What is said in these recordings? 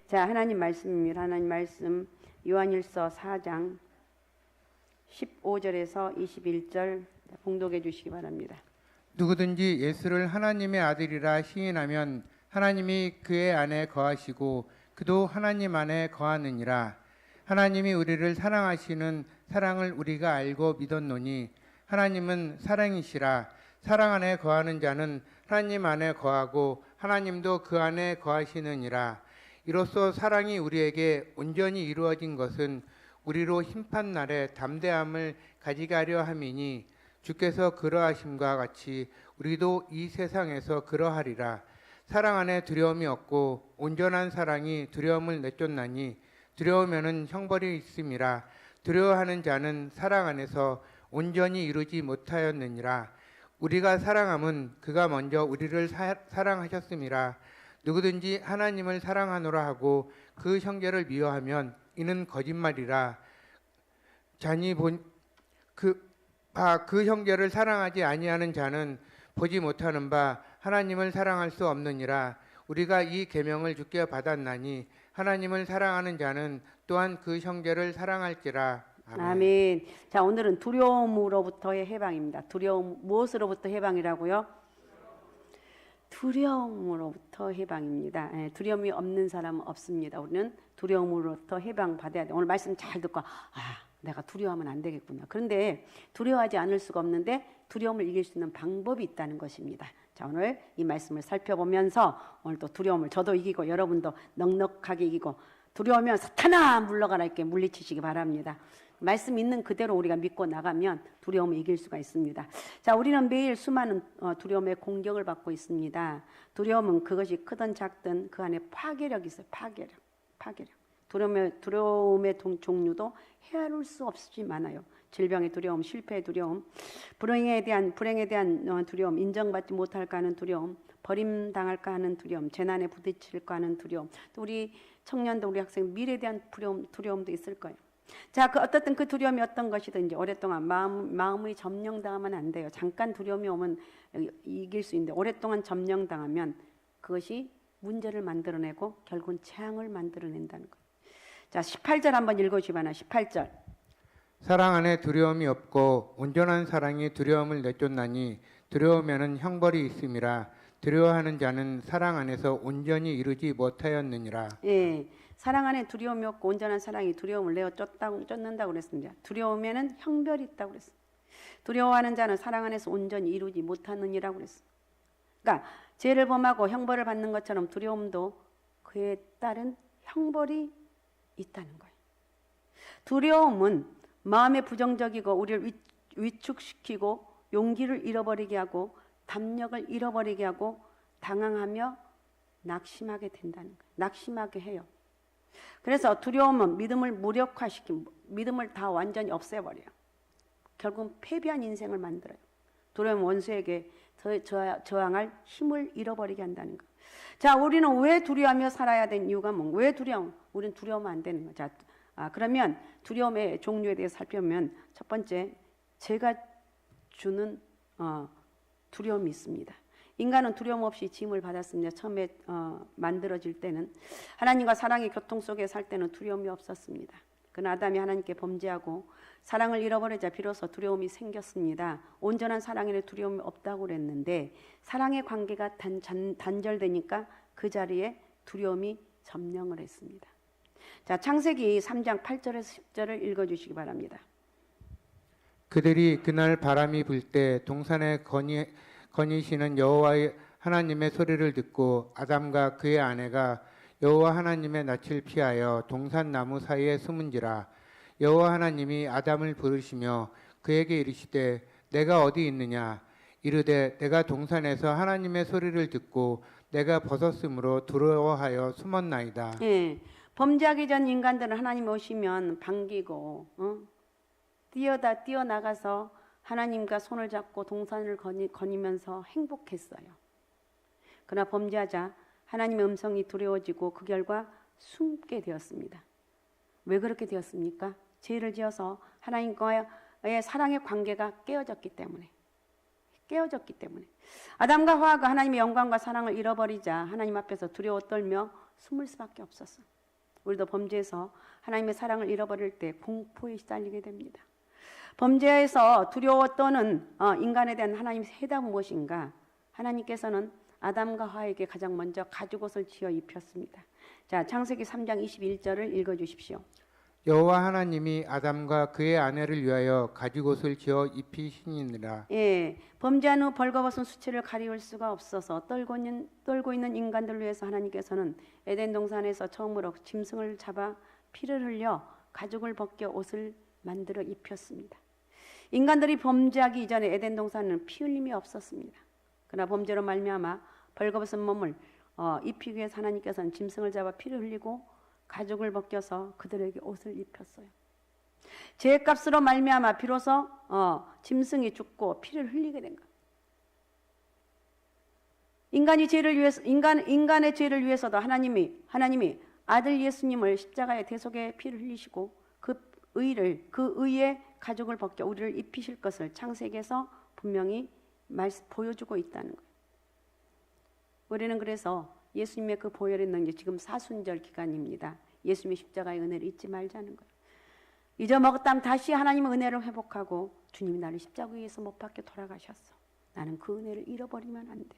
자, 하나님 말씀입니다. 하나님 말씀 요한일서 4장 15절에서 21절 봉독해 주시기 바랍니다. 누구든지 예수를 하나님의 아들이라 시인하면 하나님이 그의 안에 거하시고 그도 하나님 안에 거하느니라. 하나님이 우리를 사랑하시는 사랑을 우리가 알고 믿었노니 하나님은 사랑이시라. 사랑 안에 거하는 자는 하나님 안에 거하고 하나님도 그 안에 거하시느니라. 이로써 사랑이 우리에게 온전히 이루어진 것은 우리로 심판 날에 담대함을 가지가려 함이니 주께서 그러하심과 같이 우리도 이 세상에서 그러하리라. 사랑 안에 두려움이 없고 온전한 사랑이 두려움을 내쫓나니 두려우면은 형벌이 있음이라. 두려워하는 자는 사랑 안에서 온전히 이루지 못하였느니라. 우리가 사랑함은 그가 먼저 우리를 사랑하셨음이라. 누구든지 하나님을 사랑하노라 하고 그 형제를 미워하면 이는 거짓말이라. 자니 그 형제를 사랑하지 아니하는 자는 보지 못하는 바 하나님을 사랑할 수 없느니라. 우리가 이 계명을 주께 받았나니 하나님을 사랑하는 자는 또한 그 형제를 사랑할지라. 아멘. 아멘. 자, 오늘은 두려움으로부터의 해방입니다. 두려움, 무엇으로부터 해방이라고요? 두려움으로부터 해방입니다. 두려움이 없는 사람은 없습니다. 우리는 두려움으로부터 해방받아야 돼. 오늘 말씀 잘 듣고 내가 두려워하면 안 되겠구나. 그런데 두려워하지 않을 수가 없는데 두려움을 이길 수 있는 방법이 있다는 것입니다. 자, 오늘 이 말씀을 살펴보면서 오늘 또 두려움을 저도 이기고 여러분도 넉넉하게 이기고 두려우면 사탄아 물러가라 이렇게 물리치시기 바랍니다. 말씀 있는 그대로 우리가 믿고 나가면 두려움을 이길 수가 있습니다. 자, 우리는 매일 수많은 두려움의 공격을 받고 있습니다. 두려움은 그것이 크든 작든 그 안에 파괴력이 있어요. 파괴력. 두려움의 종류도 헤아릴 수 없이 많아요. 질병의 두려움, 실패의 두려움, 불행에 대한 두려움, 인정받지 못할까 하는 두려움, 버림당할까 하는 두려움, 재난에 부딪힐까 하는 두려움, 또 우리 청년들, 우리 학생 미래에 대한 두려움도 있을 거예요. 자, 어떻든 그 두려움이 어떤 것이든지 오랫동안 마음의 점령당하면 안 돼요. 잠깐 두려움이 오면 이길 수 있는데 오랫동안 점령당하면 그것이 문제를 만들어내고 결국은 재앙을 만들어낸다는 거예요. 자, 18절 한번 읽어주시기 바랍니다. 18절. 사랑 안에 두려움이 없고 온전한 사랑이 두려움을 내쫓나니 두려우면은 형벌이 있음이라. 두려워하는 자는 사랑 안에서 온전히 이루지 못하였느니라. 예, 사랑 안에 두려움이 없고 온전한 사랑이 두려움을 쫓는다고 그랬습니다. 두려우면은 형벌이 있다고 그랬습니다. 두려워하는 자는 사랑 안에서 온전히 이루지 못하느니라고 그랬습니다. 그러니까 죄를 범하고 형벌을 받는 것처럼 두려움도 그에 따른 형벌이 있다는 거예요. 두려움은 마음에 부정적이고 우리를 위축시키고 용기를 잃어버리게 하고 담력을 잃어버리게 하고 당황하며 낙심하게 된다는 거예요. 낙심하게 해요. 그래서 두려움은 믿음을 무력화시키고 믿음을 다 완전히 없애버려요. 결국은 패배한 인생을 만들어요. 두려움은 원수에게 저항할 힘을 잃어버리게 한다는 거예요. 자, 우리는 왜 두려워하며 살아야 되는 이유가 뭔가? 왜 두려움? 우리는 두려우면 안 되는 거죠. 그러면 두려움의 종류에 대해서 살펴보면 첫 번째, 죄가 주는 두려움이 있습니다. 인간은 두려움 없이 지음을 받았습니다. 처음에 만들어질 때는 하나님과 사랑의 교통 속에 살 때는 두려움이 없었습니다. 그러나 아담이 하나님께 범죄하고 사랑을 잃어버리자 비로소 두려움이 생겼습니다. 온전한 사랑에는 두려움이 없다고 그랬는데 사랑의 관계가 단절되니까 그자리에 두려움이 점령을 했습니다. 자, 창세기 3장 8절에서 10절을 읽어주시기 바랍니다. 그들이 그날 바람이 불 때 동산에 거니시는 여호와의 하나님의 소리를 듣고 아담과 그의 아내가 여호와 하나님의 낯을 피하여 동산 나무 사이에 숨은지라. 여호와 하나님이 아담을 부르시며 그에게 이르시되 내가 어디 있느냐. 이르되 내가 동산에서 하나님의 소리를 듣고 내가 벗었으므로 두려워하여 숨었나이다. 예, 범죄하기 전 인간들은 하나님 오시면 반기고 뛰어나가서 하나님과 손을 잡고 동산을 거니면서 행복했어요. 그러나 범죄하자 하나님의 음성이 두려워지고 그 결과 숨게 되었습니다. 왜 그렇게 되었습니까? 죄를 지어서 하나님과의 사랑의 관계가 깨어졌기 때문에. 아담과 하와가 하나님의 영광과 사랑을 잃어버리자 하나님 앞에서 두려워 떨며 숨을 수밖에 없었어. 우리도 범죄에서 하나님의 사랑을 잃어버릴 때 공포에 시달리게 됩니다. 범죄에서 두려워 떠는 인간에 대한 하나님의 해답은 무엇인가? 하나님께서는 아담과 하와에게 가장 먼저 가죽옷을 지어 입혔습니다. 자, 창세기 3장 21절을 읽어주십시오. 여호와 하나님이 아담과 그의 아내를 위하여 가죽옷을 지어 입히시니라. 예, 범죄한 후 벌거벗은 수치를 가리울 수가 없어서 떨고 있는 인간들을 위해서 하나님께서는 에덴 동산에서 처음으로 짐승을 잡아 피를 흘려 가죽을 벗겨 옷을 만들어 입혔습니다. 인간들이 범죄하기 이전에 에덴 동산은 피 흘림이 없었습니다. 그러나 범죄로 말미암아 벌거벗은 몸을 입히기 위해서 하나님께서는 짐승을 잡아 피를 흘리고 가죽을 벗겨서 그들에게 옷을 입혔어요. 죄값으로 말미암아 비로소 짐승이 죽고 피를 흘리게 된 것. 인간의 죄를 위해서도 하나님이 아들 예수님을 십자가의 대속에 피를 흘리시고 그 의의 가죽을 벗겨 우리를 입히실 것을 창세기에서 분명히 보여주고 있다는 거예요. 우리는 그래서 예수님의 그 보혈의 능력, 지금 사순절 기간입니다. 예수님의 십자가의 은혜를 잊지 말자는 거예요. 잊어먹었다면 다시 하나님의 은혜를 회복하고 주님이 나를 십자가 위에서 못 박혀 돌아가셨어. 나는 그 은혜를 잃어버리면 안 돼.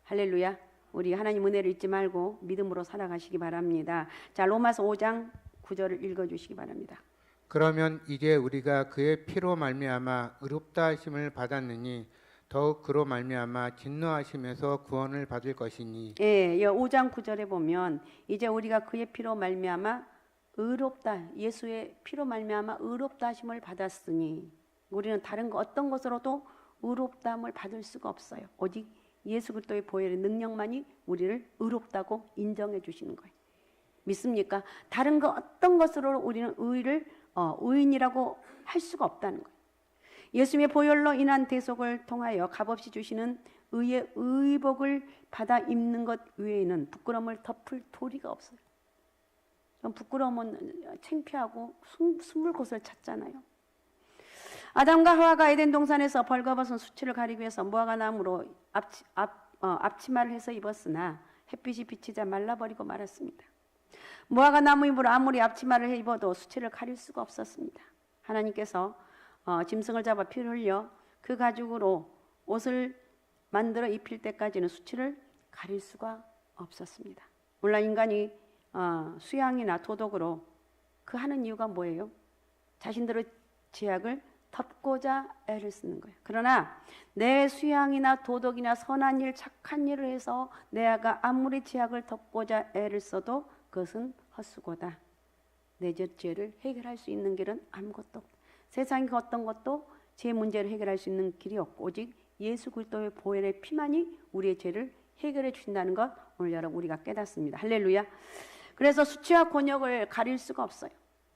할렐루야. 우리 하나님 은혜를 잊지 말고 믿음으로 살아가시기 바랍니다. 자, 로마서 5장 9절을 읽어주시기 바랍니다. 그러면 이제 우리가 그의 피로 말미암아 의롭다 하심을 받았느니 더욱 그로 말미암아 진노하심에서 구원을 받을 것이니. 예, 5장 9절에 보면 이제 우리가 그의 피로 말미암아 의롭다, 예수의 피로 말미암아 의롭다 하심을 받았으니 우리는 다른 거 어떤 것으로도 의롭다함을 받을 수가 없어요. 오직 예수 그리스도의 보혈의 능력만이 우리를 의롭다고 인정해 주시는 거예요. 믿습니까? 다른 거 어떤 것으로 우리는 의인이라고 할 수가 없다는 거예요. 예수님의 보혈로 인한 대속을 통하여 값없이 주시는 의의 의복을 받아 입는 것 외에는 부끄러움을 덮을 도리가 없어요. 부끄러움은 창피하고 숨을 곳을 찾잖아요. 아담과 하와가 에덴 동산에서 벌거벗은 수치를 가리기 위해서 무화과 나무로 앞치마를 해서 입었으나 햇빛이 비치자 말라버리고 말았습니다. 무화과 나무 잎으로 아무리 앞치마를 해 입어도 수치를 가릴 수가 없었습니다. 하나님께서 짐승을 잡아 피를 흘려 그 가죽으로 옷을 만들어 입힐 때까지는 수치를 가릴 수가 없었습니다. 물론 인간이 수양이나 도덕으로 그 하는 이유가 뭐예요? 자신들의 죄악을 덮고자 애를 쓰는 거예요. 그러나 내 수양이나 도덕이나 선한 일, 착한 일을 해서 내가 아무리 죄악을 덮고자 애를 써도 그것은 헛수고다. 내 죄를 해결할 수 있는 길은 아무것도 없다. 세상의 어떤 것도 죄 문제를 해결할 수 있는 길이 없고 오직 예수 그리스도의 보혈의 피만이 우리의 죄를 해결해 주신다는 것 오늘 여러분 우리가 깨닫습니다. 할렐루야. 그래서 수치와 곤욕을 가릴 수가 없어요.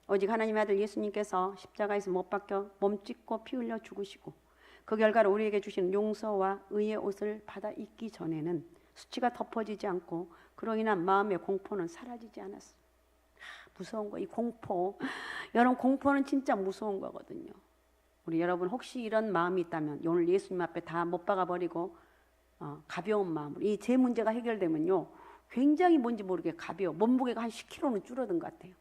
오직 하나님의 아들 예수님께서 십자가에서 못 박혀 몸 찢고 피 흘려 죽으시고 그 결과로 우리에게 주신 용서와 의의 옷을 받아 입기 전에는 수치가 덮어지지 않고 그로 인한 마음의 공포는 사라지지 않았어요. 무서운 거, 이 공포. 여러분 공포는 진짜 무서운 거거든요. 우리 여러분 혹시 이런 마음이 있다면 오늘 예수님 앞에 다 못 박아버리고 가벼운 마음으로 이 제 문제가 해결되면요 굉장히 뭔지 모르게 가벼워. 몸무게가 한 10kg는 줄어든 것 같아요.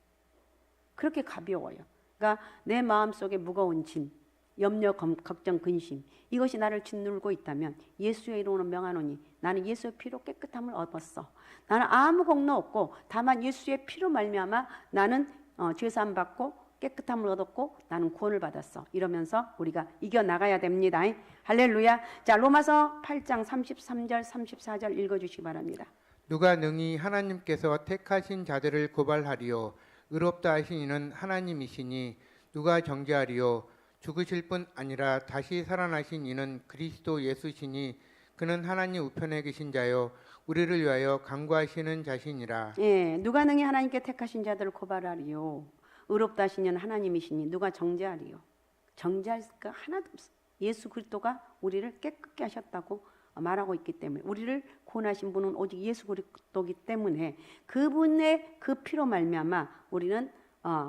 그렇게 가벼워요. 그러니까 내 마음속에 무거운 짐, 염려, 걱정, 근심 이것이 나를 짓누르고 있다면 예수의 이름으로 명하노니 나는 예수의 피로 깨끗함을 얻었어. 나는 아무 공로 없고 다만 예수의 피로 말미암아 나는 죄사함 받고 깨끗함을 얻었고 나는 구원을 받았어. 이러면서 우리가 이겨나가야 됩니다. 할렐루야. 자, 로마서 8장 33절 34절 읽어주시기 바랍니다. 누가 능히 하나님께서 택하신 자들을 고발하리요 의롭다 하신 이는 하나님이시니 누가 정죄하리요 죽으실 뿐 아니라 다시 살아나신 이는 그리스도 예수시니 그는 하나님 우편에 계신 자요 우리를 위하여 간구하시는 자시니라. 예, 누가 능히 하나님께 택하신 자들을 고발하리요 의롭다 하신 이는 하나님이시니 누가 정죄하리요 정죄할 거 하나도 없어. 예수 그리스도가 우리를 깨끗게 하셨다고 말하고 있기 때문에 우리를 구원하신 분은 오직 예수 그리스도이기 때문에 그분의 그 피로 말미암아 우리는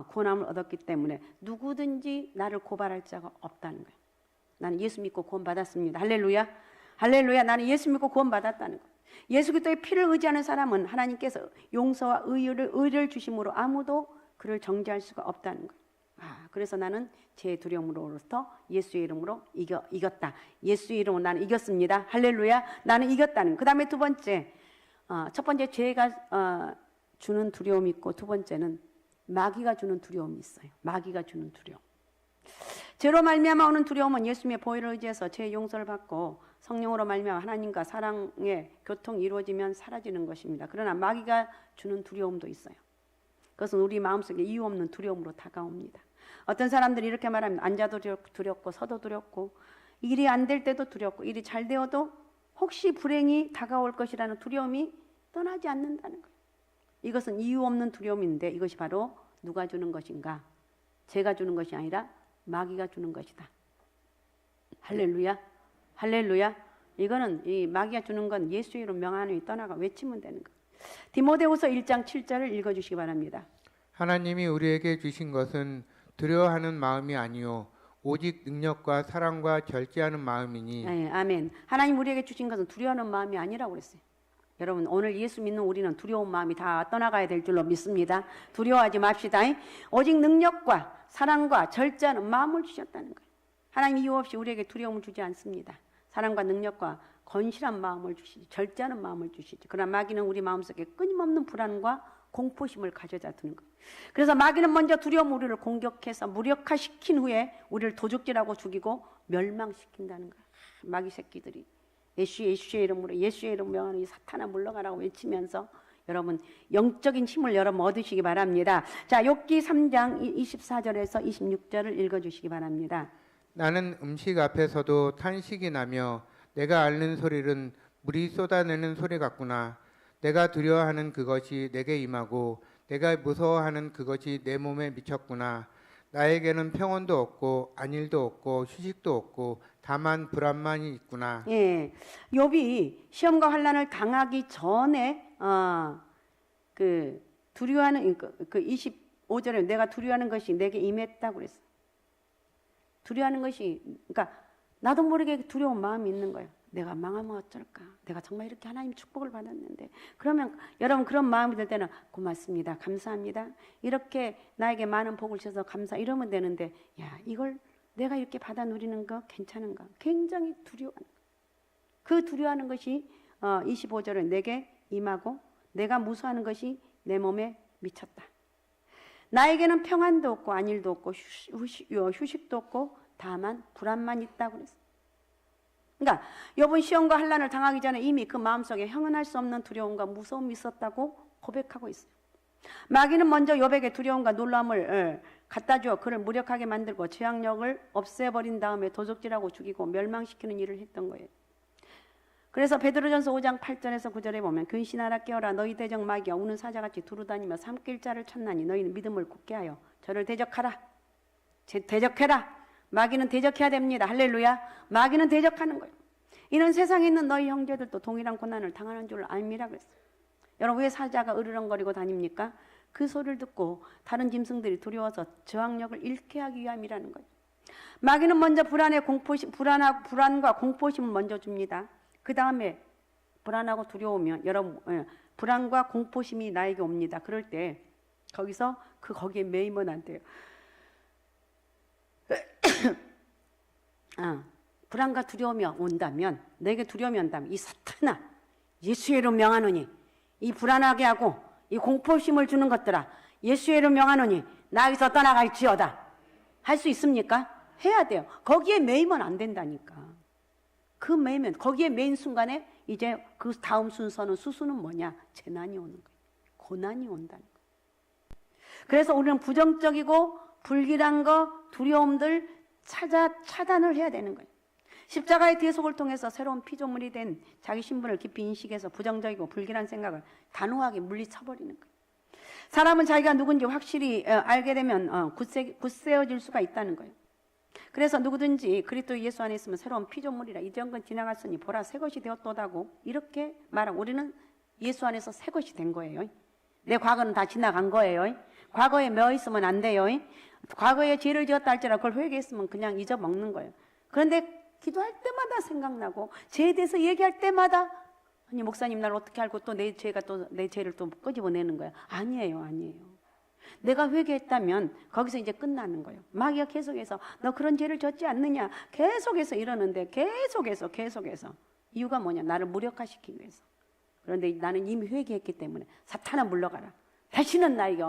구원함을 얻었기 때문에 누구든지 나를 고발할 자가 없다는 거예요. 나는 예수 믿고 구원 받았습니다. 할렐루야. 할렐루야. 나는 예수 믿고 구원 받았다는 거예요. 예수 그리스도의 피를 의지하는 사람은 하나님께서 용서와 의를 주심으로 아무도 그를 정죄할 수가 없다는 거예요. 그래서 나는 제 두려움으로부터 예수의 이름으로 이겼다. 예수의 이름으로 나는 이겼습니다. 할렐루야. 나는 이겼다는. 그 다음에 두 번째, 첫 번째 죄가 주는 두려움이 있고, 두 번째는 마귀가 주는 두려움이 있어요. 마귀가 주는 두려움. 죄로 말미암아 오는 두려움은 예수님의 보혈을 의지해서 죄의 용서를 받고 성령으로 말미암아 하나님과 사랑의 교통이 이루어지면 사라지는 것입니다. 그러나 마귀가 주는 두려움도 있어요. 그것은 우리 마음속에 이유 없는 두려움으로 다가옵니다. 어떤 사람들이 이렇게 말합니다. 앉아도 두렵고 서도 두렵고 일이 안 될 때도 두렵고 일이 잘 되어도 혹시 불행이 다가올 것이라는 두려움이 떠나지 않는다는 거예요. 이것은 이유 없는 두려움인데 이것이 바로 누가 주는 것인가? 제가 주는 것이 아니라 마귀가 주는 것이다. 할렐루야. 할렐루야. 이거는 이 마귀가 주는 건 예수의 이름 명하노니 떠나가 외치면 되는 거예요. 디모데후서 1장 7절을 읽어주시기 바랍니다. 하나님이 우리에게 주신 것은 두려워하는 마음이 아니요 오직 능력과 사랑과 절제하는 마음이니. 네, 아멘. 하나님 우리에게 주신 것은 두려워하는 마음이 아니라고 그랬어요. 여러분 오늘 예수 믿는 우리는 두려운 마음이 다 떠나가야 될 줄로 믿습니다. 두려워하지 맙시다. 오직 능력과 사랑과 절제하는 마음을 주셨다는 거예요. 하나님 이유 없이 우리에게 두려움을 주지 않습니다. 사랑과 능력과 건실한 마음을 주시지, 절제하는 마음을 주시지. 그러나 마귀는 우리 마음속에 끊임없는 불안과 공포심을 가져다 두는 거예요. 그래서 마귀는 먼저 두려움 우리를 공격해서 무력화시킨 후에 우리를 도적질하고 죽이고 멸망시킨다는 거예요. 마귀 새끼들이 예수의 이름으로 예수의 이름 명하는 이 사탄아 물러가라고 외치면서 여러분 영적인 힘을 여러분 얻으시기 바랍니다. 자, 욥기 3장 24절에서 26절을 읽어주시기 바랍니다. 나는 음식 앞에서도 탄식이 나며 내가 앓는 소리는 물이 쏟아내는 소리 같구나. 내가 두려워하는 그것이 내게 임하고 내가 무서워하는 그것이 내 몸에 미쳤구나. 나에게는 평온도 없고 안일도 없고 휴식도 없고 다만 불안만이 있구나. 예, 욥이 시험과 환난을 당하기 전에 그 두려워하는 그 25절에 내가 두려워하는 것이 내게 임했다고 그랬어. 두려워하는 것이 그러니까 나도 모르게 두려운 마음이 있는 거예요. 내가 망하면 어쩔까? 내가 정말 이렇게 하나님 축복을 받았는데. 그러면 여러분 그런 마음이 들 때는 고맙습니다. 감사합니다. 이렇게 나에게 많은 복을 주셔서 감사 이러면 되는데 야 이걸 내가 이렇게 받아 누리는 거 괜찮은가? 굉장히 두려워하는 거예요. 그 두려워하는 것이 25절에 내게 임하고 내가 무서워하는 것이 내 몸에 미쳤다. 나에게는 평안도 없고 안일도 없고 휴식도 없고 다만 불안만 있다고 그랬어요. 그러니까 욥은 시험과 환난을 당하기 전에 이미 그 마음속에 형언할 수 없는 두려움과 무서움이 있었다고 고백하고 있어요. 마귀는 먼저 욥에게 두려움과 놀람을 갖다 주어 그를 무력하게 만들고 죄악력을 없애버린 다음에 도적질하고 죽이고 멸망시키는 일을 했던 거예요. 그래서 베드로전서 5장 8절에서 9절에 보면 근신하라 깨어라 너희 대적 마귀야 우는 사자같이 두루다니며 삼킬 자를 찾나니 너희는 믿음을 굳게 하여 저를 대적하라. 대적해라. 마귀는 대적해야 됩니다. 할렐루야. 마귀는 대적하는 거예요. 이는 세상에 있는 너희 형제들도 동일한 고난을 당하는 줄 알미라 그랬어요. 여러분 왜 사자가 으르렁거리고 다닙니까? 그 소리를 듣고 다른 짐승들이 두려워서 저항력을 잃게 하기 위함이라는 거예요. 마귀는 먼저 불안과 공포심을 먼저 줍니다. 그 다음에 불안하고 두려우면 여러분 불안과 공포심이 나에게 옵니다. 그럴 때 거기에 매이면 안 돼요. 불안과 두려움이 온다면 내게 두려움이 온다면 이 사탄아 예수의 이름 명하노니 이 불안하게 하고 이 공포심을 주는 것들아 예수의 이름 명하노니 나에게서 떠나갈지어다. 할 수 있습니까? 해야 돼요. 거기에 매이면 안 된다니까. 거기에 매인 순간에 이제 그 다음 수수는 뭐냐? 재난이 오는 거예요. 고난이 온다는 거예요. 그래서 우리는 부정적이고 불길한 거, 두려움들 차단을 해야 되는 거예요. 십자가의 대속을 통해서 새로운 피조물이 된 자기 신분을 깊이 인식해서 부정적이고 불길한 생각을 단호하게 물리쳐버리는 거예요. 사람은 자기가 누군지 확실히 알게 되면 굳세어질 수가 있다는 거예요. 그래서 누구든지 그리스도 예수 안에 있으면 새로운 피조물이라 이전 건 지나갔으니 보라 새 것이 되었도다고 이렇게 말하고 우리는 예수 안에서 새 것이 된 거예요. 내 과거는 다 지나간 거예요. 과거에 매어 있으면 안 돼요. 과거에 죄를 지었다 할지라도 그걸 회개했으면 그냥 잊어먹는 거예요. 그런데 기도할 때마다 생각나고 죄에 대해서 얘기할 때마다 아니 목사님 날 어떻게 알고 또 내 죄가 또 내 죄를 또 끄집어내는 거야? 아니에요, 아니에요. 내가 회개했다면 거기서 이제 끝나는 거예요. 마귀가 계속해서 너 그런 죄를 졌지 않느냐 계속해서 이러는데 계속해서 이유가 뭐냐? 나를 무력화시키기 위해서. 그런데 나는 이미 회개했기 때문에 사탄아 물러가라. 다시는 나에게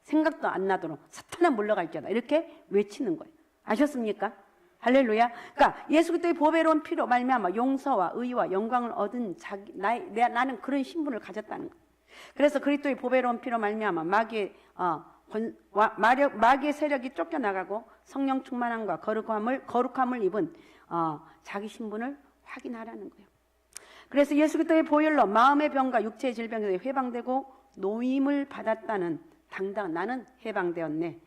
생각도 안 나도록 사탄아 물러갈지어다. 이렇게 외치는 거예요. 아셨습니까? 할렐루야. 그러니까 예수 그리스도의 보배로운 피로 말미암아 용서와 의와 영광을 얻은 나는 그런 신분을 가졌다는 거예요. 그래서 그리스도의 보배로운 피로 말미암아 마귀의 세력이 쫓겨나가고 성령 충만함과 거룩함을 입은 자기 신분을 확인하라는 거예요. 그래서 예수 그리스도의 보혈로 마음의 병과 육체의 질병에서 해방되고 노임을 받았다는 당당 나는 해방되었네.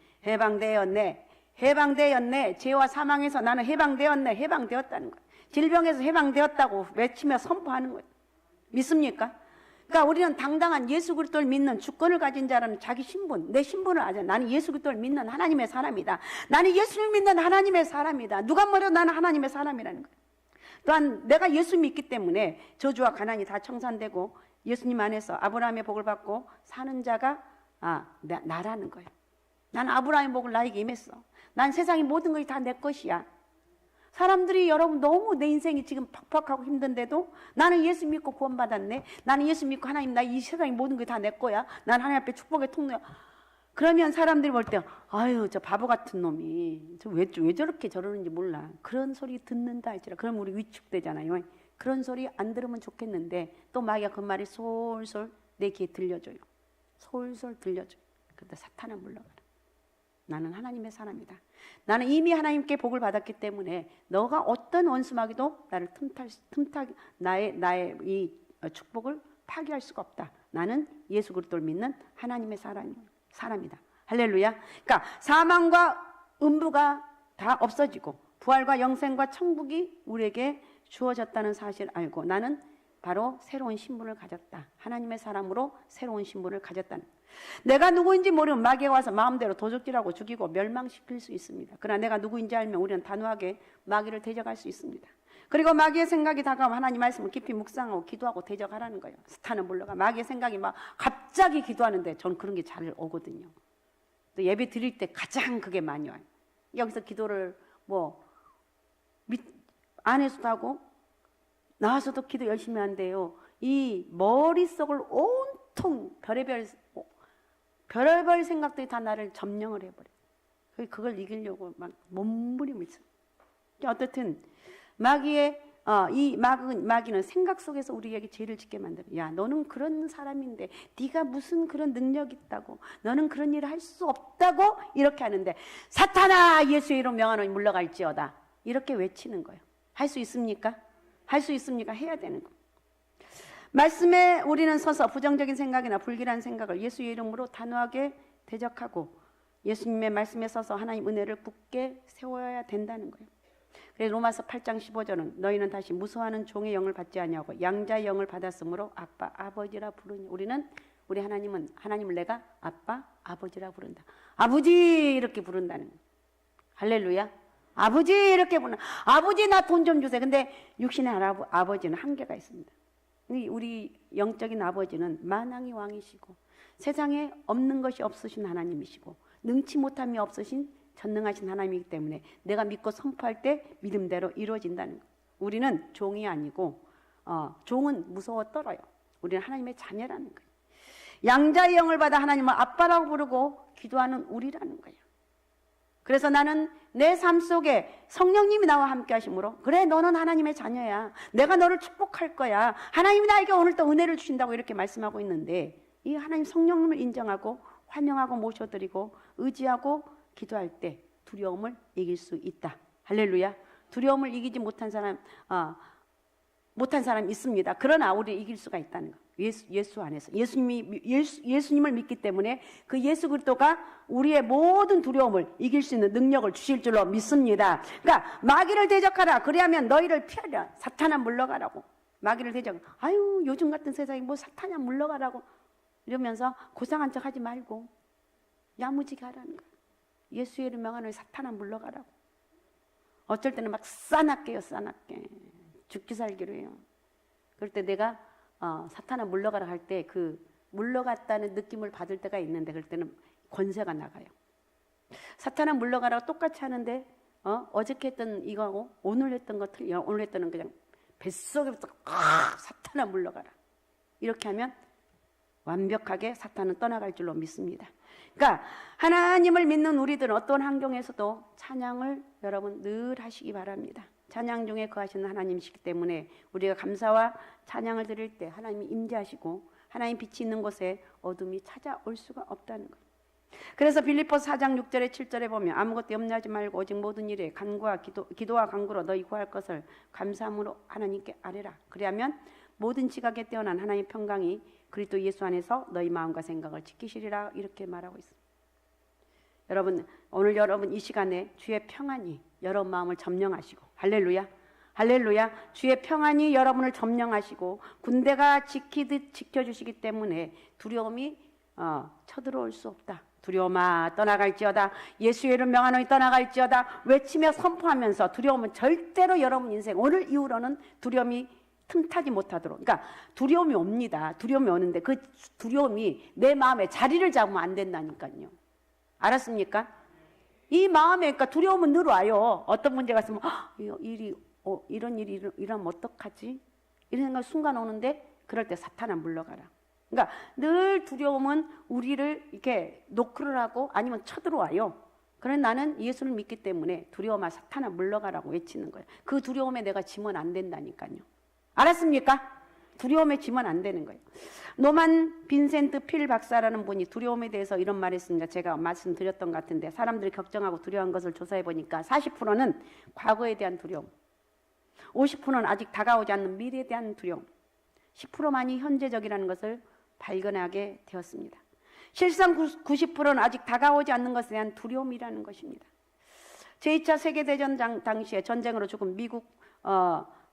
죄와 사망에서 나는 해방되었다는 거예요. 질병에서 해방되었다고 외치며 선포하는 거예요. 믿습니까? 그러니까 우리는 당당한 예수 그리스도를 믿는 주권을 가진 자라는 자기 신분, 내 신분을 알잖아. 나는 예수 그리스도를 믿는 하나님의 사람이다. 나는 예수를 믿는 하나님의 사람이다. 누가 뭐래도 나는 하나님의 사람이라는 거예요. 또한 내가 예수 믿기 때문에 저주와 가난이 다 청산되고 예수님 안에서 아브라함의 복을 받고 사는 자가 나라는 거예요. 나는 아브라함의 복을 나에게 임했어. 난 세상의 모든 것이 다 내 것이야. 사람들이 여러분 너무 내 인생이 지금 팍팍하고 힘든데도 나는 예수 믿고 구원받았네. 나는 예수 믿고 하나님 나 이 세상의 모든 게 다 내 거야. 난 하나님 앞에 축복의 통로야. 그러면 사람들이 볼 때 아유 저 바보 같은 놈이 왜 저렇게 저러는지 몰라. 그런 소리 듣는다 할지라. 그럼 우리 위축되잖아요. 그런 소리 안 들으면 좋겠는데 또 마귀가 그 말이 솔솔 내 귀에 들려줘요. 솔솔 들려줘요. 그런데 사탄은 물러가라. 나는 하나님의 사람이다. 나는 이미 하나님께 복을 받았기 때문에 너가 어떤 원수마귀도 나를 나의 이 축복을 파괴할 수가 없다. 나는 예수 그리스도를 믿는 하나님의 사람이다. 할렐루야. 그러니까 사망과 음부가 다 없어지고 부활과 영생과 천국이 우리에게 주어졌다는 사실을 알고 나는 바로 새로운 신분을 가졌다. 하나님의 사람으로 새로운 신분을 가졌다는. 내가 누구인지 모르면 마귀가 와서 마음대로 도적질하고 죽이고 멸망시킬 수 있습니다. 그러나 내가 누구인지 알면 우리는 단호하게 마귀를 대적할 수 있습니다. 그리고 마귀의 생각이 다가오면 하나님 말씀을 깊이 묵상하고 기도하고 대적하라는 거예요. 사탄은 물러가. 마귀의 생각이 막 갑자기 기도하는데 저는 그런 게 잘 오거든요. 또 예배 드릴 때 가장 그게 많이 와요. 여기서 기도를 안에서도 하고 나와서도 기도 열심히 한대요. 이 머릿속을 온통 별의별 생각들이 다 나를 점령을 해버려요. 그걸 이기려고 막 몸부림을 쳐요. 어떻든 마귀는 생각 속에서 우리에게 죄를 짓게 만들어요. 야, 너는 그런 사람인데 네가 무슨 그런 능력이 있다고 너는 그런 일을 할 수 없다고 이렇게 하는데 사탄아 예수의 이름 명하노니 물러갈지어다 이렇게 외치는 거예요. 할 수 있습니까? 할 수 있습니까? 해야 되는 거예요. 말씀에 우리는 서서 부정적인 생각이나 불길한 생각을 예수의 이름으로 단호하게 대적하고 예수님의 말씀에 서서 하나님 은혜를 굳게 세워야 된다는 거예요. 그래서 로마서 8장 15절은 너희는 다시 무서워하는 종의 영을 받지 아니하고 양자의 영을 받았으므로 아빠 아버지라 부르니 우리 하나님을 내가 아빠 아버지라 부른다. 아버지 이렇게 부른다는 거예요. 할렐루야. 아버지 이렇게 부르는 아버지 나 돈 좀 주세요. 근데 육신의 아버지는 한계가 있습니다. 우리 영적인 아버지는 만왕의 왕이시고 세상에 없는 것이 없으신 하나님이시고 능치 못함이 없으신 전능하신 하나님이기 때문에 내가 믿고 선포할 때 믿음대로 이루어진다는 거예요. 우리는 종이 아니고 종은 무서워 떨어요. 우리는 하나님의 자녀라는 거예요. 양자의 영을 받아 하나님을 아빠라고 부르고 기도하는 우리라는 거예요. 그래서 나는 내 삶 속에 성령님이 나와 함께 하심으로 그래 너는 하나님의 자녀야. 내가 너를 축복할 거야. 하나님이 나에게 오늘 또 은혜를 주신다고 이렇게 말씀하고 있는데 이 하나님 성령님을 인정하고 환영하고 모셔드리고 의지하고 기도할 때 두려움을 이길 수 있다. 할렐루야. 두려움을 이기지 못한 사람 있습니다. 그러나 우리 이길 수가 있다는 거. 예수 안에서 예수님을 믿기 때문에 그 예수 그리스도가 우리의 모든 두려움을 이길 수 있는 능력을 주실 줄로 믿습니다. 그러니까 마귀를 대적하라. 그래야면 너희를 피하라. 사탄아 물러가라고. 마귀를 아유 요즘 같은 세상에 뭐 사탄아 물러가라고 이러면서 고상한 척 하지 말고 야무지게 하라는 거야. 예수의 이름 명하노니 사탄아 물러가라고. 어쩔 때는 막 싸납게 죽기 살기로 해요. 그럴 때 내가 사탄아 물러가라 할 때 그 물러갔다는 느낌을 받을 때가 있는데 그럴 때는 권세가 나가요. 사탄아 물러가라 똑같이 하는데 어저께 했던 이거하고 오늘 했던 거 틀려. 오늘 했던 그냥 뱃속에부터 사탄아 물러가라. 이렇게 하면 완벽하게 사탄은 떠나갈 줄로 믿습니다. 그러니까 하나님을 믿는 우리들은 어떤 환경에서도 찬양을 여러분 늘 하시기 바랍니다. 찬양 중에 거하시는 하나님이시기 때문에 우리가 감사와 찬양을 드릴 때 하나님이 임재하시고 하나님 빛이 있는 곳에 어둠이 찾아올 수가 없다는 거예요. 그래서 빌립보서 4장 6절에 7절에 보면 아무것도 염려하지 말고 오직 모든 일에 간구와 기도와 간구로 너희 구할 것을 감사함으로 하나님께 아뢰라. 그리하면 모든 지각에 뛰어난 하나님의 평강이 그리스도 예수 안에서 너희 마음과 생각을 지키시리라 이렇게 말하고 있습니다. 여러분 오늘 여러분 이 시간에 주의 평안이 여러분 마음을 점령하시고 할렐루야 할렐루야 주의 평안이 여러분을 점령하시고 군대가 지키듯 지켜주시기 때문에 두려움이 쳐들어올 수 없다. 두려움아 떠나갈지어다 예수의 이름 명하노니 떠나갈지어다 외치며 선포하면서 두려움은 절대로 여러분 인생 오늘 이후로는 두려움이 틈타지 못하도록 그러니까 두려움이 옵니다. 두려움이 오는데 그 두려움이 내 마음에 자리를 잡으면 안 된다니까요. 알았습니까? 이 마음에 그러니까 두려움은 늘 와요. 어떤 문제가 있으면 이런 일이 일어나면 어떡하지? 이런 생각 순간 오는데 그럴 때 사탄아 물러가라. 그러니까 늘 두려움은 우리를 이렇게 노크를 하고 아니면 쳐들어와요. 그런데 나는 예수를 믿기 때문에 두려움아 사탄아 물러가라고 외치는 거예요. 그 두려움에 내가 지면 안 된다니까요. 알았습니까? 두려움에 지면 안 되는 거예요. 노만 빈센트 필 박사라는 분이 두려움에 대해서 이런 말을 했습니다. 제가 말씀드렸던 것 같은데 사람들이 걱정하고 두려워한 것을 조사해 보니까 40%는 과거에 대한 두려움, 50%는 아직 다가오지 않는 미래에 대한 두려움, 10%만이 현재적이라는 것을 발견하게 되었습니다. 실상 90%는 아직 다가오지 않는 것에 대한 두려움이라는 것입니다. 제2차 세계대전 당시에 전쟁으로 죽은 미국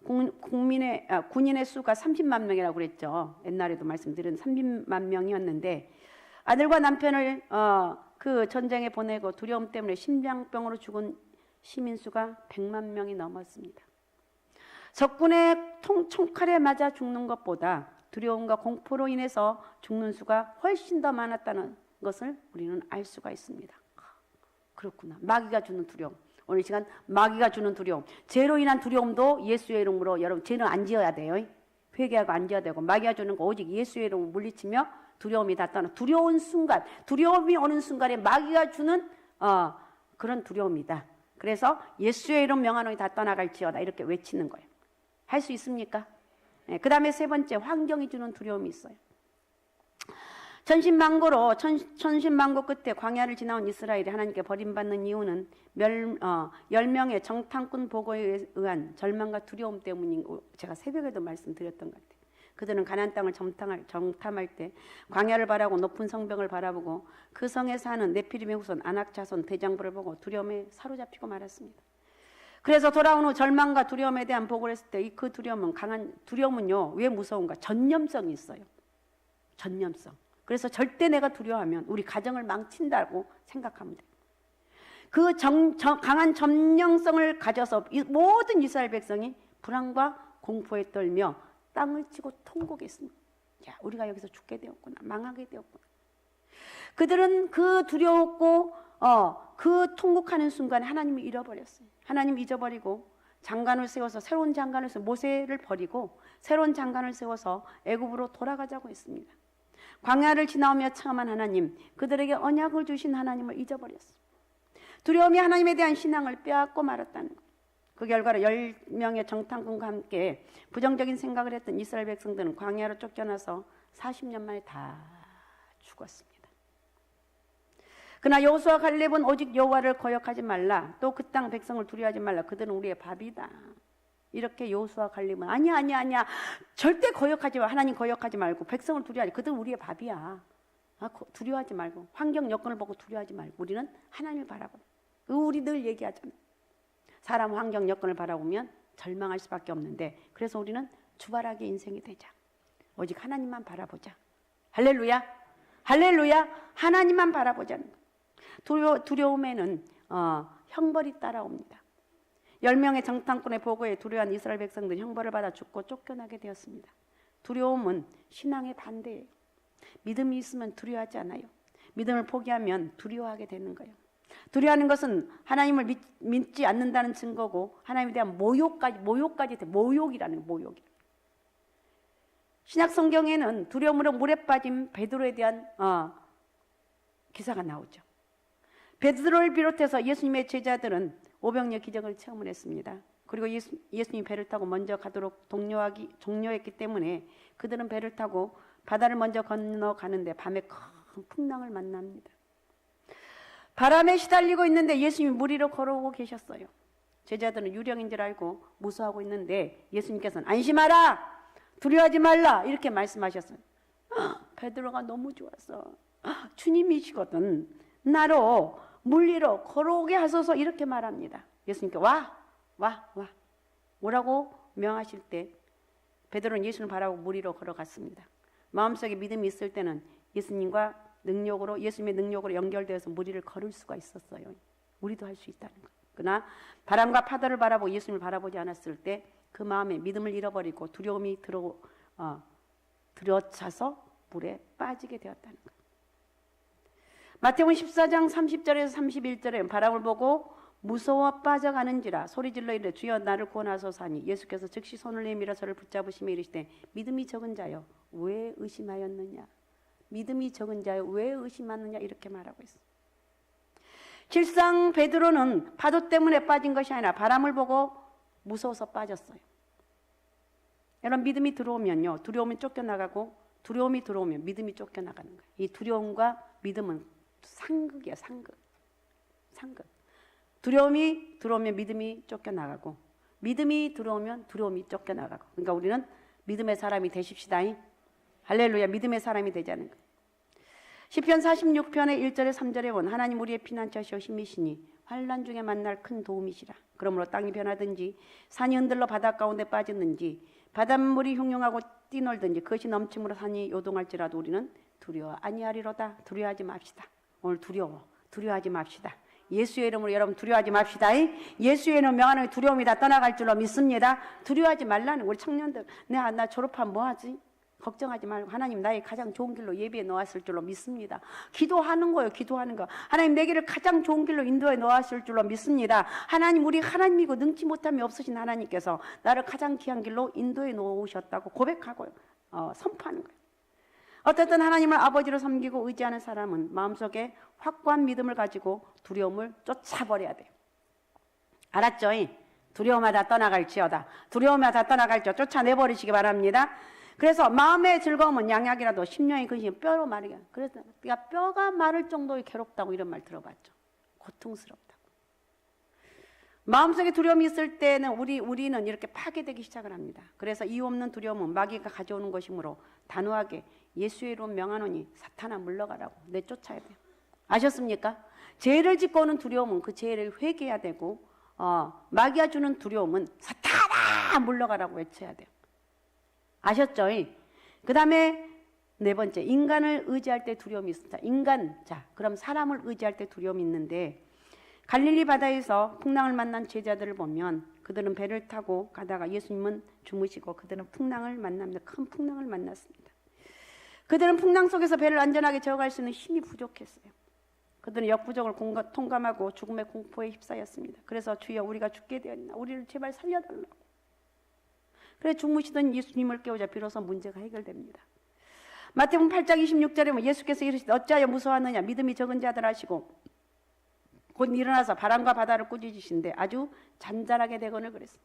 군인의 수가 30만 명이라고 그랬죠. 옛날에도 말씀드린 30만 명이었는데 아들과 남편을 그 전쟁에 보내고 두려움 때문에 심장병으로 죽은 시민 수가 100만 명이 넘었습니다. 적군의 총칼에 맞아 죽는 것보다 두려움과 공포로 인해서 죽는 수가 훨씬 더 많았다는 것을 우리는 알 수가 있습니다. 그렇구나. 마귀가 주는 두려움. 오늘 시간 마귀가 주는 두려움. 죄로 인한 두려움도 예수의 이름으로 여러분 죄는 안 지어야 돼요. 회개하고 안 지어야 되고 마귀가 주는 거 오직 예수의 이름으로 물리치며 두려움이 다 떠나. 두려운 순간, 두려움이 오는 순간에 마귀가 주는 그런 두려움이다. 그래서 예수의 이름 명하노니 다 떠나갈지어다 이렇게 외치는 거예요. 할 수 있습니까? 네, 그 다음에 세 번째 환경이 주는 두려움이 있어요. 천신만고 끝에 광야를 지나온 이스라엘이 하나님께 버림받는 이유는 10명의 정탐꾼 보고에 의한 절망과 두려움 때문인 거 제가 새벽에도 말씀드렸던 것 같아요. 그들은 가나안 땅을 정탐할 때 광야를 바라고 높은 성벽을 바라보고 그 성에 사는 네피림의 후손 아낙 자손 대장부를 보고 두려움에 사로잡히고 말았습니다. 그래서 돌아온 후 절망과 두려움에 대한 보고를 했을 때 그 두려움은요 왜 무서운가? 전념성이 있어요. 전념성. 그래서 절대 내가 두려워하면 우리 가정을 망친다고 생각하면 돼요. 그 강한 전념성을 가져서 모든 이스라엘 백성이 불안과 공포에 떨며 땅을 치고 통곡했습니다. 야, 우리가 여기서 죽게 되었구나. 망하게 되었구나. 그들은 그 두려웠고 그 통곡하는 순간에 하나님을 잃어버렸어요. 하나님 잊어버리고 장관을 세워서 새로운 장관을 세워 모세를 버리고 새로운 장관을 세워서 애굽으로 돌아가자고 했습니다. 광야를 지나오며 체험한 하나님, 그들에게 언약을 주신 하나님을 잊어버렸어요. 두려움이 하나님에 대한 신앙을 빼앗고 말았다는 거예요. 그 결과로 10명의 정탐꾼과 함께 부정적인 생각을 했던 이스라엘 백성들은 광야로 쫓겨나서 40년 만에 다 죽었습니다. 그러나 여호수아 갈렙은 오직 여호와를 거역하지 말라. 또 그 땅 백성을 두려워하지 말라. 그들은 우리의 밥이다. 이렇게 여호수아 갈렙은 아니야. 절대 거역하지 마. 하나님 거역하지 말고 백성을 두려워하지. 그들은 우리의 밥이야. 두려워하지 말고 환경 여건을 보고 두려워하지 말고 우리는 하나님을 바라보자. 우리 늘 얘기하잖아요. 사람 환경 여건을 바라보면 절망할 수밖에 없는데 그래서 우리는 주바라기 인생이 되자. 오직 하나님만 바라보자. 할렐루야. 할렐루야. 하나님만 바라보자는 거예요. 두려움에는 형벌이 따라옵니다. 10명의 정탐꾼의 보고에 두려워한 이스라엘 백성들은 형벌을 받아 죽고 쫓겨나게 되었습니다. 두려움은 신앙의 반대예요. 믿음이 있으면 두려워하지 않아요. 믿음을 포기하면 두려워하게 되는 거예요. 두려워하는 것은 하나님을 믿지 않는다는 증거고 하나님에 대한 모욕까지 돼. 모욕이라는 거예요. 모욕이. 신약 성경에는 두려움으로 물에 빠진 베드로에 대한 기사가 나오죠. 베드로를 비롯해서 예수님의 제자들은 오병이어 기적을 체험을 했습니다. 그리고 예수님이 배를 타고 먼저 가도록 독려했기 때문에 그들은 배를 타고 바다를 먼저 건너가는데 밤에 큰 풍랑을 만납니다. 바람에 시달리고 있는데 예수님이 물 위로 걸어오고 계셨어요. 제자들은 유령인 줄 알고 무서워하고 있는데 예수님께서는 안심하라! 두려워하지 말라! 이렇게 말씀하셨어요. 베드로가 너무 좋았어. 주님이시거든. 나로 물 위로 걸어오게 하소서 이렇게 말합니다. 예수님께 와! 오라고 명하실 때 베드로는 예수님을 바라보고 물 위로 걸어갔습니다. 마음속에 믿음이 있을 때는 예수님의 능력으로 연결되어서 물 위를 걸을 수가 있었어요. 우리도 할 수 있다는 거예요. 그러나 바람과 파도를 바라보고 예수님을 바라보지 않았을 때 그 마음에 믿음을 잃어버리고 두려움이 들어차서 물에 빠지게 되었다는 거예요. 마태복음 14장 30절에서 31절에 바람을 보고 무서워 빠져가는지라 소리질러 이르되 주여 나를 구원하소서 하니 예수께서 즉시 손을 내밀어 저를 붙잡으시며 이르시되 믿음이 적은 자여 왜 의심하였느냐. 믿음이 적은 자여 왜 의심하느냐 이렇게 말하고 있어요. 실상 베드로는 파도 때문에 빠진 것이 아니라 바람을 보고 무서워서 빠졌어요. 여러분 믿음이 들어오면요. 두려움이 쫓겨나가고 두려움이 들어오면 믿음이 쫓겨나가는 거예요. 이 두려움과 믿음은 상극이에요. 상극. 두려움이 들어오면 믿음이 쫓겨나가고 믿음이 들어오면 두려움이 쫓겨나가고 그러니까 우리는 믿음의 사람이 되십시다. 할렐루야. 믿음의 사람이 되자는 거예요. 시편 46편의 1절에 3절에 본 하나님 우리의 피난처시오 힘이시니 환난 중에 만날 큰 도움이시라. 그러므로 땅이 변하든지 산이 흔들러 바다 가운데 빠지든지 바닷물이 흉흉하고 뛰놀든지 그것이 넘침으로 산이 요동할지라도 우리는 두려워 아니하리로다. 두려워하지 맙시다. 오늘 두려워하지 맙시다. 예수의 이름으로 여러분 두려워하지 맙시다. 예수의 이름 명하는 두려움이 다 떠나갈 줄로 믿습니다. 두려워하지 말라는 우리 청년들. 나 졸업하면 뭐하지? 걱정하지 말고 하나님 나의 가장 좋은 길로 예비해 놓았을 줄로 믿습니다. 기도하는 거예요. 기도하는 거. 하나님 내 길을 가장 좋은 길로 인도해 놓았을 줄로 믿습니다. 하나님 우리 하나님이고 능치 못함이 없으신 하나님께서 나를 가장 귀한 길로 인도해 놓으셨다고 고백하고 선포하는 거예요. 어쨌든 하나님을 아버지로 섬기고 의지하는 사람은 마음속에 확고한 믿음을 가지고 두려움을 쫓아버려야 돼요. 알았죠? 두려움마다 떠나갈지어다. 두려움마다 떠나갈지어 쫓아내버리시기 바랍니다. 그래서 마음의 즐거움은 양약이라도 심령의 근심은 뼈로 마르게. 그래서 뼈가 마를 정도의 괴롭다고 이런 말 들어봤죠. 고통스럽다고. 마음속에 두려움이 있을 때는 우리는 이렇게 파괴되기 시작을 합니다. 그래서 이유 없는 두려움은 마귀가 가져오는 것이므로 단호하게 예수의 이름 명하노니 사탄아 물러가라고 내쫓아야 돼요. 아셨습니까? 죄를 짓고 오는 두려움은 그 죄를 회개해야 되고 마귀가 주는 두려움은 사탄아 물러가라고 외쳐야 돼요. 아셨죠? 그 다음에 네 번째, 인간을 의지할 때 두려움이 있습니다. 그럼 사람을 의지할 때 두려움이 있는데 갈릴리 바다에서 풍랑을 만난 제자들을 보면 그들은 배를 타고 가다가 예수님은 주무시고 그들은 풍랑을 만납니다. 큰 풍랑을 만났습니다. 그들은 풍랑 속에서 배를 안전하게 저어갈 수 있는 힘이 부족했어요. 그들은 역부족을 통감하고 죽음의 공포에 휩싸였습니다. 그래서 주여 우리가 죽게 되었나 우리를 제발 살려달라고. 그래 주무시던 예수님을 깨우자 비로소 문제가 해결됩니다. 마태복음 8장 26절에 보면 예수께서 이르시되 어찌하여 무서워하느냐 믿음이 적은 자들 하시고 곧 일어나서 바람과 바다를 꾸짖으신데 아주 잔잔하게 되거늘 그랬어요.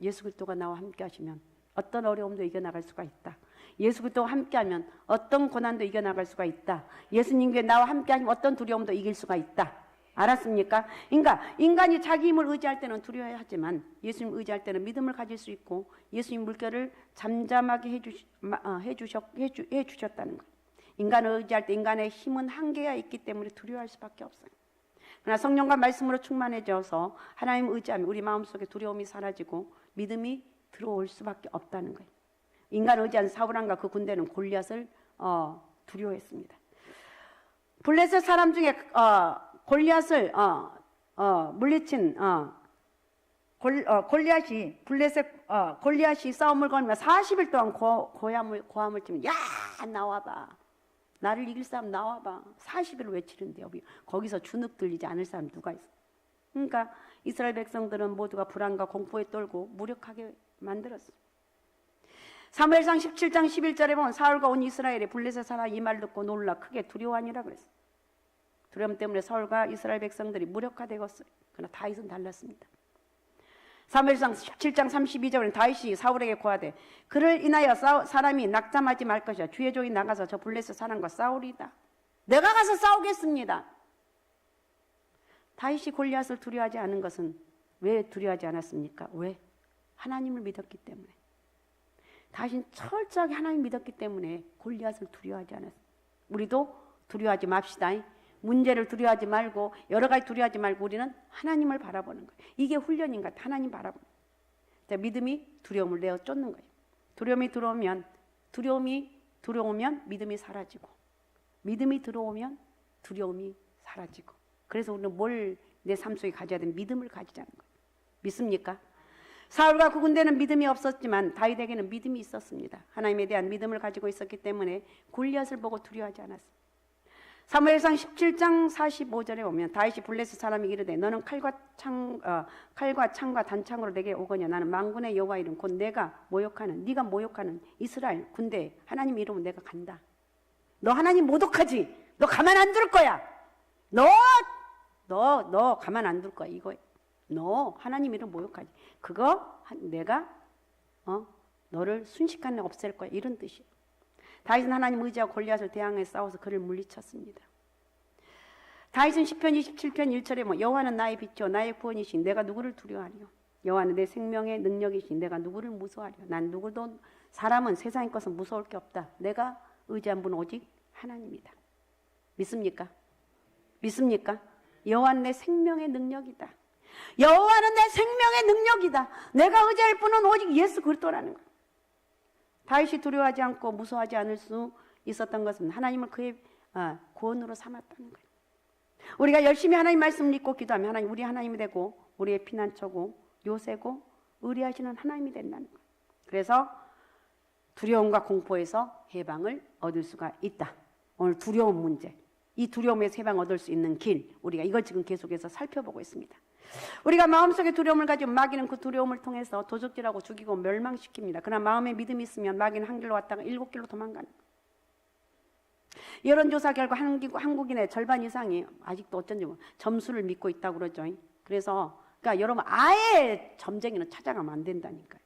예수 그리스도가 나와 함께 하시면 어떤 어려움도 이겨나갈 수가 있다. 예수 그리스도와 함께하면 어떤 고난도 이겨나갈 수가 있다. 예수님께 나와 함께하면 어떤 두려움도 이길 수가 있다. 알았습니까? 그러니까 인간이 자기 힘을 의지할 때는 두려워야 하지만 예수님 의지할 때는 믿음을 가질 수 있고 예수님 물결을 잠잠하게 해주셨다는 거예요. 인간을 의지할 때 인간의 힘은 한계가 있기 때문에 두려워할 수밖에 없어요. 그러나 성령과 말씀으로 충만해져서 하나님 의지하면 우리 마음속에 두려움이 사라지고 믿음이 들어올 수밖에 없다는 거예요. 인간을 의지한 사울왕과 그 군대는 골리앗을 두려워했습니다. 블레셋 사람 중에 골리앗을 물리친 골리앗이 싸움을 걸며 40일 동안 고함을 치면, 야, 나와봐. 나를 이길 사람 나와봐. 40일 외치는데 거기서 주눅 들리지 않을 사람 누가 있어? 그러니까 이스라엘 백성들은 모두가 불안과 공포에 떨고 무력하게 만들었어. 사무엘상 17장 11절에 보면 사울과 온 이스라엘이 블레셋 사람 이 말 듣고 놀라 크게 두려워하니라 그랬어. 두려움 때문에 사울과 이스라엘 백성들이 무력화되었어요. 그러나 다윗은 달랐습니다. 사무엘상 17장 32절에는 다윗이 사울에게 고하되 그를 인하여 사람이 낙담하지 말 것이야. 주의 종이 나가서 저 블레셋 사람과 싸우리이다. 내가 가서 싸우겠습니다. 다윗이 골리앗을 두려워하지 않은 것은 왜 두려워하지 않았습니까? 왜? 하나님을 믿었기 때문에. 다윗은 철저하게 하나님 믿었기 때문에 골리앗을 두려워하지 않았어요. 우리도 두려워하지 맙시다. 문제를 두려워하지 말고 여러 가지 두려워하지 말고 우리는 하나님을 바라보는 거예요. 이게 훈련인 것 같아요. 하나님 바라보는 거예요. 믿음이 두려움을 내어 쫓는 거예요. 두려움이 들어오면 믿음이 사라지고 믿음이 들어오면 두려움이 사라지고 그래서 우리는 뭘 내 삶 속에 가져야 되는 믿음을 가지자는 거예요. 믿습니까? 사울과 그 군대는 믿음이 없었지만 다윗에게는 믿음이 있었습니다. 하나님에 대한 믿음을 가지고 있었기 때문에 골리앗을 보고 두려워하지 않았어요. 사무엘상 17장 45절에 보면 다윗이 블레셋 사람이 이르되 너는 칼과 창과 단창으로 내게 오거냐. 나는 만군의 여호와 이름 곧 네가 모욕하는 이스라엘 군대 하나님 이름으로 내가 간다. 너 하나님 모독하지. 너 가만 안 둘 거야. 너 가만 안 둘 거야. 이거 너 하나님 이름 모욕하지. 그거 내가 너를 순식간에 없앨 거야. 이런 뜻이에요. 다윗은 하나님 의지하고 골리앗을 대항해 싸워서 그를 물리쳤습니다. 다윗은 시편 27편 1절에 뭐 여호와는 나의 빛이요 나의 구원이신 내가 누구를 두려워하리요. 여호와는 내 생명의 능력이신 내가 누구를 무서워하리요. 난 누구도 사람은 세상의 것은 무서울 게 없다. 내가 의지한 분은 오직 하나님이다. 믿습니까? 믿습니까? 여호와는 내 생명의 능력이다. 여호와는 내 생명의 능력이다. 내가 의지할 분은 오직 예수 그리스도라는 거예요. 다윗이 두려워하지 않고 무서워하지 않을 수 있었던 것은 하나님을 그의 구원으로 삼았다는 거예요. 우리가 열심히 하나님 말씀을 믿고 기도하면 하나님 우리 하나님이 되고 우리의 피난처고 요새고 의리하시는 하나님이 된다는 거예요. 그래서 두려움과 공포에서 해방을 얻을 수가 있다. 오늘 두려움 문제, 이 두려움에서 해방 얻을 수 있는 길, 우리가 이걸 지금 계속해서 살펴보고 있습니다. 우리가 마음속에 두려움을 가지고 마귀는 그 두려움을 통해서 도적질하고 죽이고 멸망시킵니다. 그러나 마음에 믿음이 있으면 마귀는 한 길로 왔다가 7길로 도망가는 거예요. 여론조사 결과 한국인의 절반 이상이 아직도 어쩐지 점수를 믿고 있다고 그러죠. 그래서 그러니까 여러분 아예 점쟁이는 찾아가면 안 된다니까요.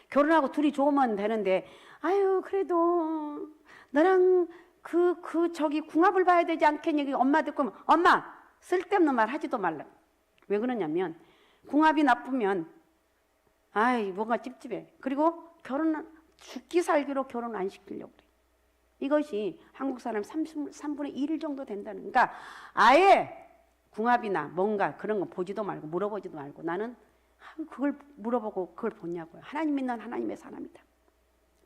결혼하고 둘이 좋으면 되는데 아유 그래도 너랑 저기 궁합을 봐야 되지 않겠니? 엄마 듣고 엄마 쓸데없는 말 하지도 말라. 왜 그러냐면 궁합이 나쁘면 아이 뭔가 찝찝해. 그리고 죽기 살기로 결혼 안 시키려고 그래. 이것이 한국 사람 3분의 1 정도 된다는. 그러니까 아예 궁합이나 뭔가 그런 거 보지도 말고 물어보지도 말고 나는 그걸 물어보고 그걸 보냐고요. 하나님 믿는 하나님의 사람이다.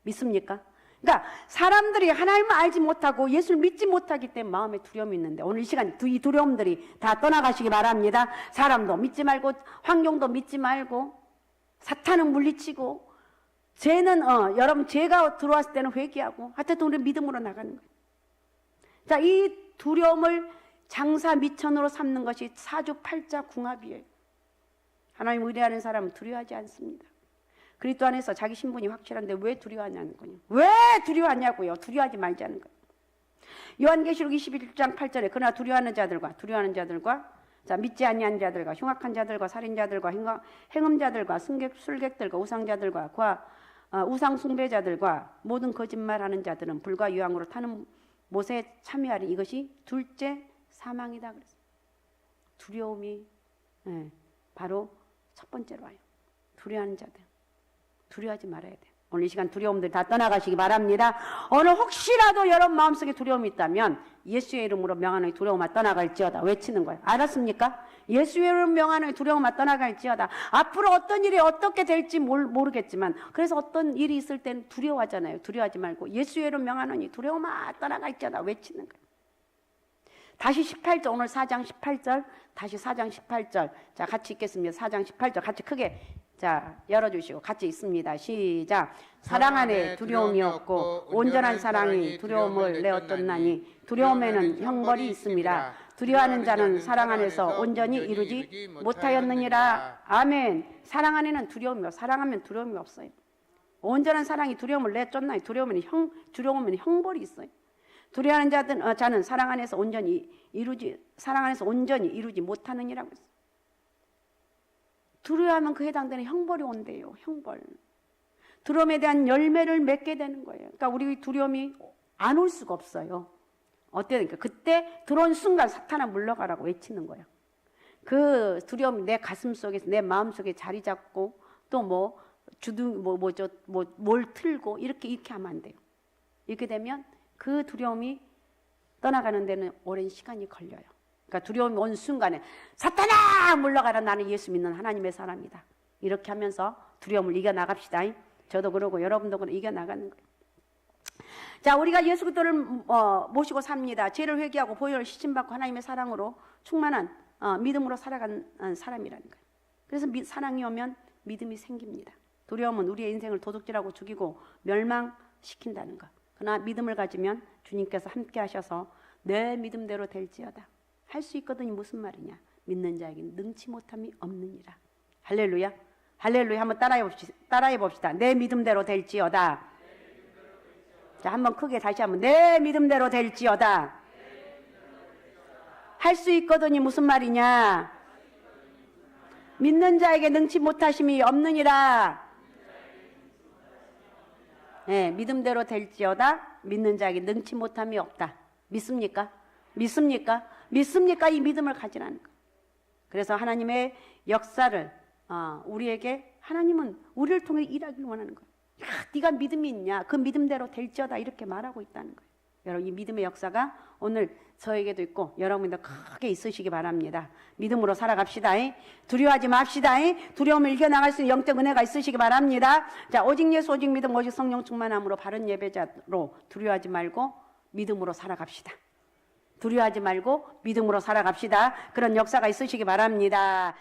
믿습니까? 그러니까 사람들이 하나님을 알지 못하고 예수를 믿지 못하기 때문에 마음에 두려움이 있는데 오늘 이 시간 이 두려움들이 다 떠나가시기 바랍니다. 사람도 믿지 말고 환경도 믿지 말고 사탄은 물리치고 죄는 여러분 죄가 들어왔을 때는 회개하고 하여튼 우리 믿음으로 나가는 거예요. 자, 이 두려움을 장사 미천으로 삼는 것이 사주팔자 궁합이에요. 하나님 의뢰하는 사람은 두려워하지 않습니다. 그리스도 안에서 자기 신분이 확실한데 왜 두려워하냐는 거예요. 왜 두려워하냐고요. 두려워하지 말자는 거예요. 요한계시록 21장 8절에 그러나 두려워하는 자들과 자 믿지 아니한 자들과 흉악한 자들과 살인자들과 행음자들과 술객들과 우상자들과 우상 숭배자들과 모든 거짓말하는 자들은 불과 유황으로 타는 못에 참여하리. 이것이 둘째 사망이다 그랬어요. 두려움이 바로 첫 번째로 와요. 두려워하는 자들. 두려워하지 말아야 돼요. 오늘 이 시간 두려움들 다 떠나가시기 바랍니다. 오늘 혹시라도 여러분 마음속에 두려움이 있다면 예수의 이름으로 명하노니 두려움아 떠나갈지어다 외치는 거예요. 알았습니까? 예수의 이름 명하노니 두려움아 떠나갈지어다. 앞으로 어떤 일이 어떻게 될지 모르겠지만 그래서 어떤 일이 있을 땐 두려워하잖아요. 두려워하지 말고 예수의 이름 명하노니 두려움아 떠나갈지어다 외치는 거예요. 다시 18절 오늘 4장 18절 다시 4장 18절 자 같이 읽겠습니다. 4장 18절 같이 크게 자, 열어주시고 같이 있습니다. 시작. 사랑 안에 두려움이 없고 온전한 사랑이 두려움을 내어쫓나니 두려움에는 형벌이 있음이라. 두려워하는 자는 사랑 안에서 온전히 이루지 못하였느니라. 아멘. 사랑 안에는 두려움이 없어요. 사랑하면 두려움이 없어요. 온전한 사랑이 두려움을 내쫓나니 두려움에는 형벌이 있어요. 두려워하는 자는 사랑 안에서 온전히 이루지 못하느니라고 했어요. 두려워하면 그 해당되는 형벌이 온대요. 형벌. 두려움에 대한 열매를 맺게 되는 거예요. 그러니까 우리 두려움이 안 올 수가 없어요. 어때니까 그때 들어온 순간 사탄아 물러가라고 외치는 거예요. 그 두려움이 내 가슴 속에서 내 마음 속에 자리 잡고 또 뭘 틀고 이렇게 하면 안 돼요. 이렇게 되면 그 두려움이 떠나가는 데는 오랜 시간이 걸려요. 그러니까 두려움이 온 순간에 사탄아 물러가라, 나는 예수 믿는 하나님의 사람이다. 이렇게 하면서 두려움을 이겨나갑시다. 저도 그러고 여러분도 그러고 이겨나가는 거예요. 자, 우리가 예수 그리스도를 모시고 삽니다. 죄를 회개하고 보혈을 시침받고 하나님의 사랑으로 충만한 믿음으로 살아간 사람이라는 거예요. 그래서 사랑이 오면 믿음이 생깁니다. 두려움은 우리의 인생을 도둑질하고 죽이고 멸망시킨다는 것. 그러나 믿음을 가지면 주님께서 함께 하셔서 내 믿음대로 될지어다. 할 수 있거든이 무슨 말이냐? 믿는 자에게는 능치 못함이 없느니라. 할렐루야. 할렐루야. 한번 따라해 봅시다. 내 믿음대로 될지어다. 자, 한번 크게 다시 한번. 내 믿음대로 될지어다. 할 수 있거든이 무슨 말이냐? 믿는 자에게 능치 못하심이 없느니라. 네, 믿음대로 될지어다. 믿는 자에게 능치 못함이 없다. 믿습니까? 믿습니까? 믿습니까? 이 믿음을 가지라는 거. 그래서 하나님의 역사를 우리에게 하나님은 우리를 통해 일하기를 원하는 거예요. 야, 네가 믿음이 있냐? 그 믿음대로 될지어다 이렇게 말하고 있다는 거예요. 여러분, 이 믿음의 역사가 오늘 저에게도 있고 여러분도 크게 있으시기 바랍니다. 믿음으로 살아갑시다. 두려워하지 맙시다. 두려움을 이겨나갈 수 있는 영적 은혜가 있으시기 바랍니다. 자, 오직 예수, 오직 믿음, 오직 성령 충만함으로 바른 예배자로 두려워하지 말고 믿음으로 살아갑시다. 두려워하지 말고 믿음으로 살아갑시다. 그런 역사가 있으시기 바랍니다.